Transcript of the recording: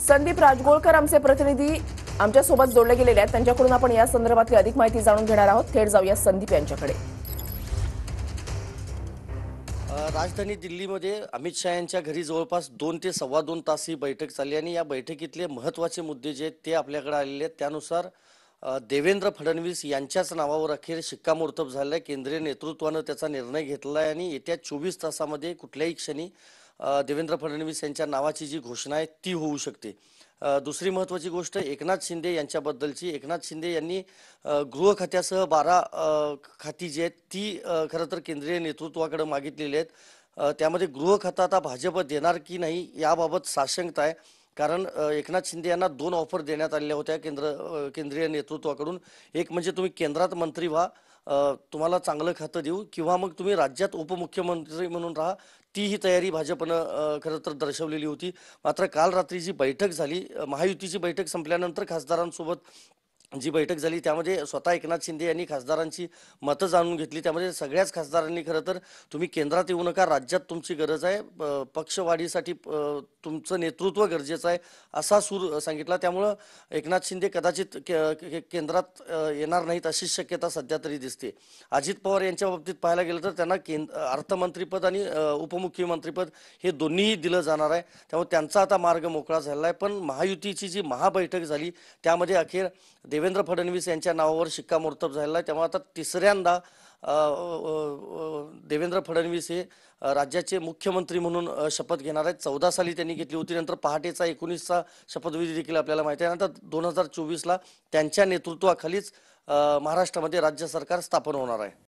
संदीप राजगोळकर आमचे प्रतिनिधी आमच्या सोबत जोडले गेलेले आहेत। त्यांच्याकडून आपण या संदर्भातली अधिक माहिती जाणून घेणार आहोत। थेट जाऊया संदीप यांच्याकडे। राजधानी दिल्लीमध्ये अमित शहा यांच्या घरी जवळपास 2 ते सव्वा 2 तास ही बैठक चालली आणि या बैठकीतले महत्त्वाचे मुद्दे जे आहेत ते आपल्याकडे आलेले आहेत। त्यानुसार देवेंद्र फडणवीस यांच्याच नावावर अखेर शिक्कामोर्तब झालं आहे। केंद्रीय नेतृत्वानं त्याचा निर्णय घेतला आहे आणि येत्या 24 तासामध्ये कुठल्याही क्षणी देवेंद्र फडणवीस यांच्या नावाची जी घोषणा आहे ती होऊ शकते। दुसरी महत्त्वाची गोष्ट एकनाथ शिंदे यांच्याबद्दलची। एकनाथ शिंदे यांनी गृह खात्यासह 12 खाती जी आहेत ती खरं तर केंद्रीय नेतृत्वाकडे मागितलेली आहेत। त्यामध्ये गृह खातं आता भाजप देणार की नाही याबाबत साशंकता आहे। कारण एकनाथ शिंदे यांना 2 ऑफर देण्यात आलेल्या होत्या केंद्रीय नेतृत्वाकडून। एक म्हणजे तुम्ही केंद्रात मंत्री व्हा, तुम्हाला चांगलं खातं देऊ, किंवा मग तुम्ही राज्यात उपमुख्यमंत्री म्हणून राहा। ती ही तयारी भाजपनं खरं तर दर्शवलेली होती। मात्र काल रात्री जी बैठक झाली, महायुतीची बैठक संपल्यानंतर खासदारांसोबत जी बैठक झाली त्यामध्ये स्वतः एकनाथ शिंदे यांनी खासदारांची मतं जाणून घेतली। त्यामध्ये सगळ्याच खासदारांनी खरं तर तुम्ही केंद्रात येऊ नका, राज्यात तुमची गरज आहे, पक्षवाढीसाठी तुमचं नेतृत्व गरजेचं आहे असा सूर सांगितला। त्यामुळं एकनाथ शिंदे कदाचित केंद्रात येणार नाहीत अशी शक्यता सध्या तरी दिसते। अजित पवार यांच्या बाबतीत पाहायला गेलं तर त्यांना अर्थमंत्रीपद आणि उपमुख्यमंत्रीपद हे दोन्हीही दिलं जाणार आहे। त्यामुळे त्यांचा आता मार्ग मोकळा झालेला आहे। पण महायुतीची जी महाबैठक झाली त्यामध्ये अखेर देवेंद्र फडणवीस यांच्या नावावर शिक्कामोर्तब झालेला आहे। त्यामुळे आता तिसऱ्यांदा देवेंद्र फडणवीस हे राज्याचे मुख्यमंत्री म्हणून शपथ घेणार आहेत। 14 साली त्यांनी घेतली होती, नंतर पहाटेचा 19चा शपथविधी देखील आपल्याला माहिती आहे। नंतर 2024ला त्यांच्या नेतृत्वाखालीच महाराष्ट्रामध्ये राज्य सरकार स्थापन होणार आहे।